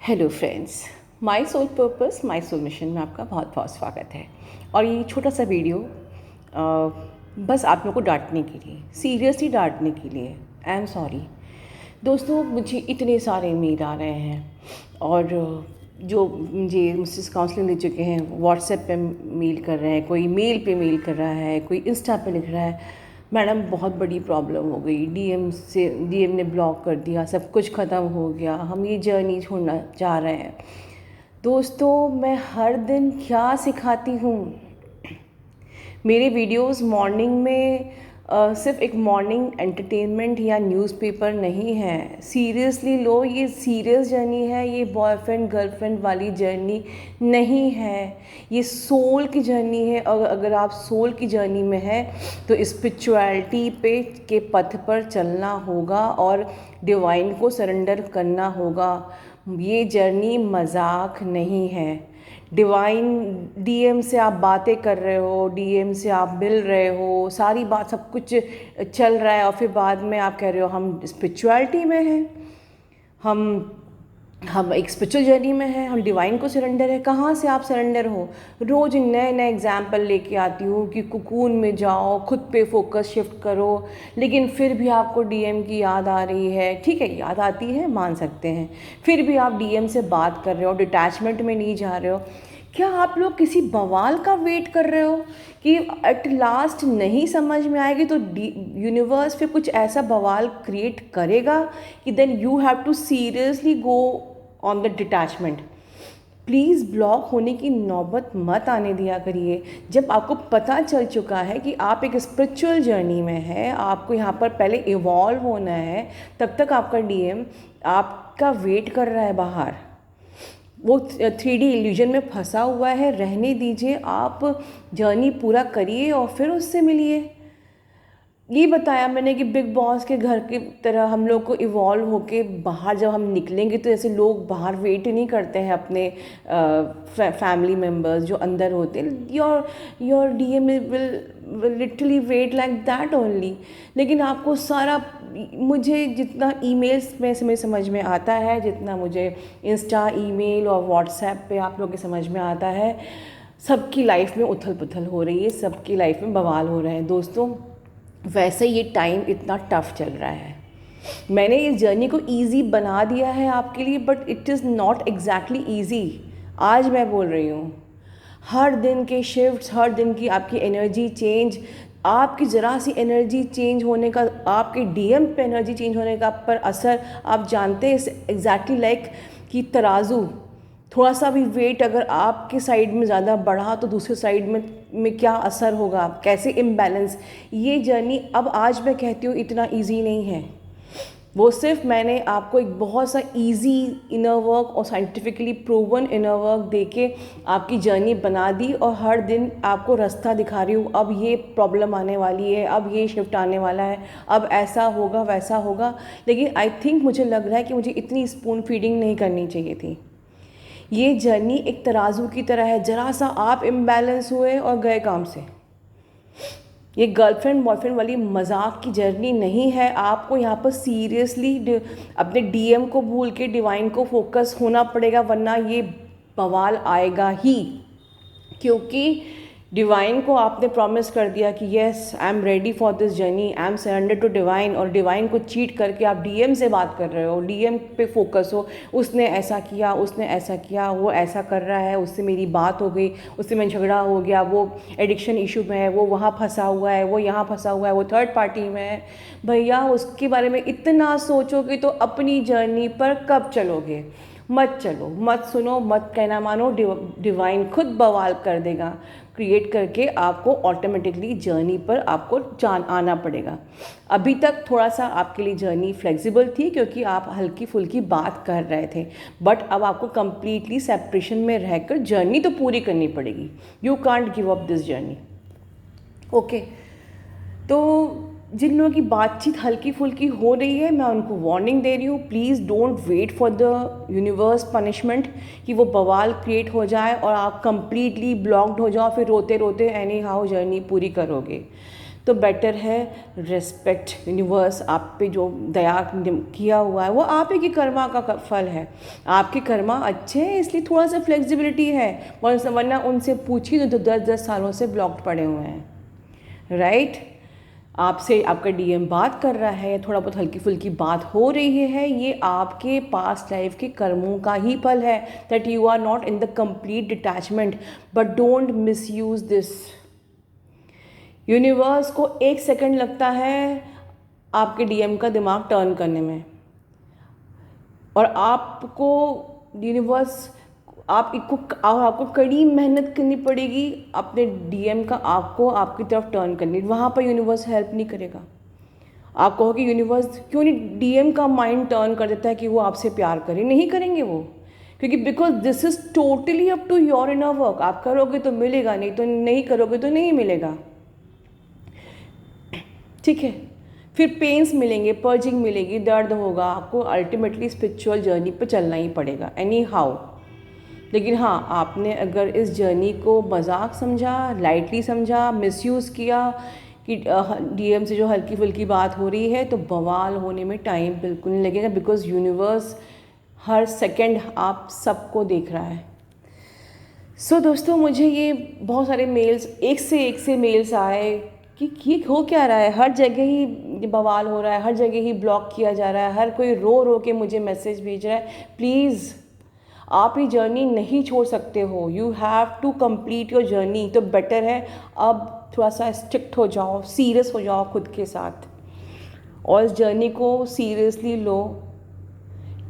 Hello friends, my soul purpose my soul mission में आपका बहुत बहुत स्वागत है। और ये छोटा सा वीडियो बस आप लोगों को डांटने के लिए, सीरियसली डांटने के लिए। आई एम सॉरी दोस्तों, मुझे इतने सारे मेल आ रहे हैं और जो मुझे मुझसे काउंसलिंग ले चुके हैं व्हाट्सएप पे मेल कर रहे हैं, कोई मेल पे मेल कर रहा है, कोई इंस्टा पे लिख रहा है, मैडम बहुत बड़ी प्रॉब्लम हो गई, डीएम ने ब्लॉक कर दिया, सब कुछ ख़त्म हो गया, हम ये जर्नी छोड़ना चाह रहे हैं। दोस्तों, मैं हर दिन क्या सिखाती हूँ? मेरे वीडियोस मॉर्निंग में सिर्फ एक मॉर्निंग एंटरटेनमेंट या न्यूज़पेपर नहीं है। सीरियसली लो, ये सीरियस जर्नी है, ये बॉयफ्रेंड गर्लफ्रेंड वाली जर्नी नहीं है, ये सोल की जर्नी है। और अगर आप सोल की जर्नी में हैं तो स्पिरिचुअलिटी पे के पथ पर चलना होगा और डिवाइन को सरेंडर करना होगा। ये जर्नी मजाक नहीं है। डिवाइन डीएम से आप बातें कर रहे हो, डीएम से आप मिल रहे हो, सारी बात सब कुछ चल रहा है और फिर बाद में आप कह रहे हो हम स्पिरिचुअलिटी में हैं, हम एक स्पिरिचुअल जर्नी में हैं, हम डिवाइन को सरेंडर है। कहाँ से आप सरेंडर हो? रोज़ नए नए एग्जाम्पल लेके आती हूँ कि कुकून में जाओ, खुद पे फोकस शिफ्ट करो, लेकिन फिर भी आपको डीएम की याद आ रही है। ठीक है, याद आती है, मान सकते हैं, फिर भी आप डीएम से बात कर रहे हो, डिटैचमेंट में नहीं जा रहे हो। क्या आप लोग किसी बवाल का वेट कर रहे हो कि एट लास्ट नहीं समझ में आएगी तो यूनिवर्स पे कुछ ऐसा बवाल क्रिएट करेगा कि then you have to seriously go on the detachment? Please block होने की नौबत मत आने दिया करिए। जब आपको पता चल चुका है कि आप एक स्पिरिचुअल जर्नी में हैं, आपको यहाँ पर पहले इवॉल्व होना है, तब तक आपका डीएम आपका वेट कर रहा है बाहर। वो 3D इल्यूजन में फंसा हुआ है, रहने दीजिए, आप जर्नी पूरा करिए और फिर उससे मिलिए। ये बताया मैंने कि बिग बॉस के घर की तरह हम लोग को इवॉल्व होके बाहर जब हम निकलेंगे तो ऐसे लोग बाहर वेट नहीं करते हैं अपने फैमिली मेम्बर्स जो अंदर होते हैं। Your DM will literally wait like that only. लेकिन आपको सारा, मुझे जितना ईमेल्स में समझ में आता है, जितना मुझे इंस्टा ईमेल और व्हाट्सएप पे आप लोगों के समझ में आता है, सबकी लाइफ में उथल पुथल हो रही है, सबकी लाइफ में बवाल हो रहे हैं। दोस्तों, वैसे ये टाइम इतना टफ चल रहा है। मैंने इस जर्नी को इजी बना दिया है आपके लिए, but it is not exactly easy. आज मैं बोल रही हूँ, हर दिन के शिफ्ट्स, हर दिन की आपकी एनर्जी चेंज, आपकी ज़रा सी एनर्जी चेंज होने का, आपके डीएम पे एनर्जी चेंज होने का पर असर आप जानते हैं। एग्जैक्टली लाइक कि तराजू, थोड़ा सा भी वेट अगर आपके साइड में ज़्यादा बढ़ा तो दूसरे साइड में क्या असर होगा, कैसे इम्बैलेंस। ये जर्नी अब आज मैं कहती हूँ इतना इजी नहीं है। वो सिर्फ मैंने आपको एक बहुत सा इजी इनर वर्क और साइंटिफिकली प्रूवन इनर वर्क देके आपकी जर्नी बना दी और हर दिन आपको रास्ता दिखा रही हूँ। अब ये प्रॉब्लम आने वाली है, अब ये शिफ्ट आने वाला है, अब ऐसा होगा वैसा होगा। लेकिन आई थिंक मुझे लग रहा है कि मुझे इतनी स्पून फीडिंग नहीं करनी चाहिए थी। ये जर्नी एक तराजू की तरह है, ज़रा सा आप इम्बैलेंस हुए और गए काम से। ये गर्लफ्रेंड बॉयफ्रेंड वाली मजाक की जर्नी नहीं है। आपको यहाँ पर सीरियसली अपने डीएम को भूल के डिवाइन को फोकस होना पड़ेगा, वरना ये बवाल आएगा ही। क्योंकि डिवाइन को आपने प्रॉमिस कर दिया कि yes I am ready for this journey, I am surrender to divine, और डिवाइन को चीट करके आप डीएम से बात कर रहे हो, डीएम पे फोकस हो, उसने ऐसा किया, उसने ऐसा किया, वो ऐसा कर रहा है, उससे मेरी बात हो गई, उससे मैं झगड़ा हो गया, वो एडिक्शन इशू में है, वो वहाँ फंसा हुआ है, वो यहाँ फंसा हुआ है, वो थर्ड पार्टी में है। भैया, उसके बारे में इतना सोचोगे तो अपनी जर्नी पर कब चलोगे? मत चलो, मत सुनो, मत कहना मानो। डिवाइन खुद बवाल कर देगा क्रिएट करके, आपको ऑटोमेटिकली जर्नी पर आपको आना पड़ेगा। अभी तक थोड़ा सा आपके लिए जर्नी फ्लेक्सिबल थी क्योंकि आप हल्की फुल्की बात कर रहे थे, बट अब आपको कंप्लीटली सेपरेशन में रहकर जर्नी तो पूरी करनी पड़ेगी। You can't give up this journey. Okay, तो जिन लोगों की बातचीत हल्की फुल्की हो रही है, मैं उनको वार्निंग दे रही हूँ, please don't wait for the universe punishment कि वो बवाल क्रिएट हो जाए और आप कंप्लीटली ब्लॉक्ड हो जाओ, फिर रोते रोते एनी हाउ जर्नी पूरी करोगे। तो बेटर है रिस्पेक्ट। यूनिवर्स आप पे जो दया किया हुआ है वो आप ही की कर्मा का फल है। आपके कर्मा अच्छे हैं इसलिए थोड़ा सा फ्लेक्सिबिलिटी है, वरना उनसे पूछिए तो 10-10 सालों से ब्लॉक्ड पड़े हुए हैं, राइट। आपसे आपका डीएम बात कर रहा है, थोड़ा बहुत हल्की फुल्की बात हो रही है, ये आपके पास्ट लाइफ के कर्मों का ही फल है। That you are not in the complete detachment, but don't misuse this. Universe को 1 सेकंड लगता है आपके डीएम का दिमाग टर्न करने में, और आपको यूनिवर्स आपको कड़ी मेहनत करनी पड़ेगी अपने डीएम का आपको आपकी तरफ टर्न करनी। वहाँ पर यूनिवर्स हेल्प नहीं करेगा। आप कहो कि यूनिवर्स क्यों नहीं डीएम का माइंड टर्न कर देता है कि वो आपसे प्यार करे, नहीं करेंगे वो, क्योंकि because this is totally up to your inner work. आप करोगे तो मिलेगा, नहीं तो नहीं करोगे तो नहीं मिलेगा, ठीक है। फिर पेन्स मिलेंगे, पर्जिंग मिलेगी, दर्द होगा, आपको अल्टीमेटली स्पिरिचुअल जर्नी पर चलना ही पड़ेगा एनी हाउ। लेकिन हाँ, आपने अगर इस जर्नी को मजाक समझा, लाइटली समझा, मिसयूज़ किया कि डीएम से जो हल्की फुल्की बात हो रही है, तो बवाल होने में टाइम बिल्कुल नहीं लगेगा, बिकॉज यूनिवर्स हर सेकंड आप सबको देख रहा है। सो दोस्तों, मुझे ये बहुत सारे मेल्स एक से मेल्स आए कि ये हो क्या रहा है, हर जगह ही बवाल हो रहा है, हर जगह ही ब्लॉक किया जा रहा है, हर कोई रो रो के मुझे मैसेज भेज रहा है। प्लीज़ आप ये जर्नी नहीं छोड़ सकते हो, you have to complete your journey. तो बेटर है अब थोड़ा सा स्ट्रिक्ट हो जाओ, सीरियस हो जाओ खुद के साथ, और इस जर्नी को सीरियसली लो।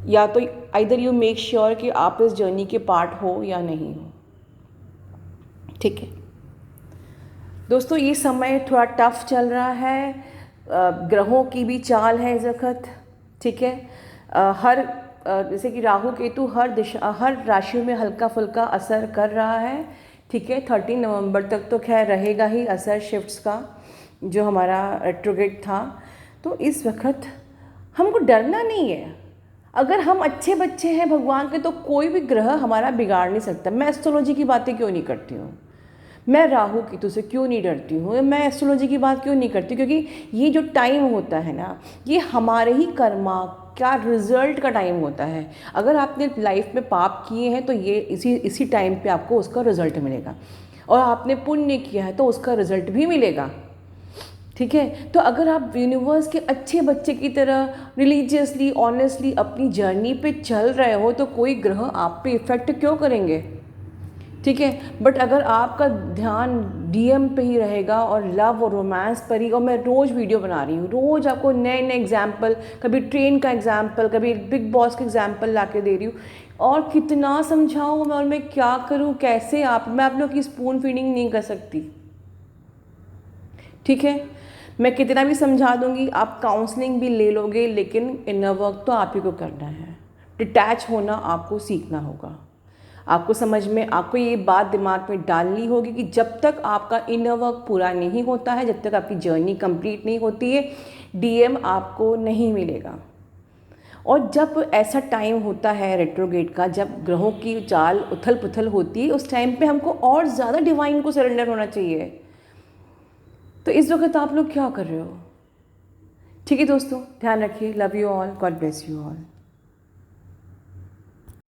या तो आइदर यू मेक श्योर कि आप इस जर्नी के पार्ट हो या नहीं हो, ठीक है दोस्तों। ये समय थोड़ा टफ चल रहा है, ग्रहों की भी चाल है इस वक्त, ठीक है। हर जैसे कि राहु केतु हर राशियों में हल्का फुल्का असर कर रहा है, ठीक है। 13 नवंबर तक तो खैर रहेगा ही असर शिफ्ट्स का, जो हमारा रेट्रोग्रेड था। तो इस वक्त हमको डरना नहीं है। अगर हम अच्छे बच्चे हैं भगवान के, तो कोई भी ग्रह हमारा बिगाड़ नहीं सकता। मैं एस्ट्रोलॉजी की बातें क्यों नहीं करती हूँ, मैं राहु केतु से क्यों नहीं डरती हूँ, मैं एस्ट्रोलॉजी की बात क्यों नहीं करती, क्योंकि ये जो टाइम होता है ना, ये हमारे ही कर्मा का रिजल्ट का टाइम होता है। अगर आपने लाइफ में पाप किए हैं तो ये इसी टाइम पे आपको उसका रिजल्ट मिलेगा, और आपने पुण्य किया है तो उसका रिजल्ट भी मिलेगा, ठीक है। तो अगर आप यूनिवर्स के अच्छे बच्चे की तरह रिलीजियसली ऑनेस्टली अपनी जर्नी पे चल रहे हो, तो कोई ग्रह आप पे इफ़ेक्ट क्यों करेंगे, ठीक है। बट अगर आपका ध्यान डीएम पे ही रहेगा और लव और रोमांस पर ही, और मैं रोज़ वीडियो बना रही हूँ, रोज़ आपको नए नए एग्जाम्पल, कभी ट्रेन का एग्जाम्पल, कभी बिग बॉस का एग्जाम्पल ला के दे रही हूँ, और कितना समझाऊँ मैं, और मैं क्या करूँ, कैसे मैं आप लोग की स्पून फीडिंग नहीं कर सकती, ठीक है। मैं कितना भी समझा दूँगी, आप काउंसलिंग भी ले लोगे, लेकिन इनर वर्क तो आप ही को करना है। डिटैच होना आपको सीखना होगा। आपको समझ में, आपको ये बात दिमाग में डालनी होगी कि जब तक आपका इनर वर्क पूरा नहीं होता है, जब तक आपकी जर्नी कंप्लीट नहीं होती है, डीएम आपको नहीं मिलेगा। और जब ऐसा टाइम होता है रेट्रोग्रेड का, जब ग्रहों की चाल उथल पुथल होती है, उस टाइम पे हमको और ज़्यादा डिवाइन को सरेंडर होना चाहिए। तो इस वक्त आप लोग क्या कर रहे हो, ठीक है दोस्तों, ध्यान रखिए। Love you all, God bless you all.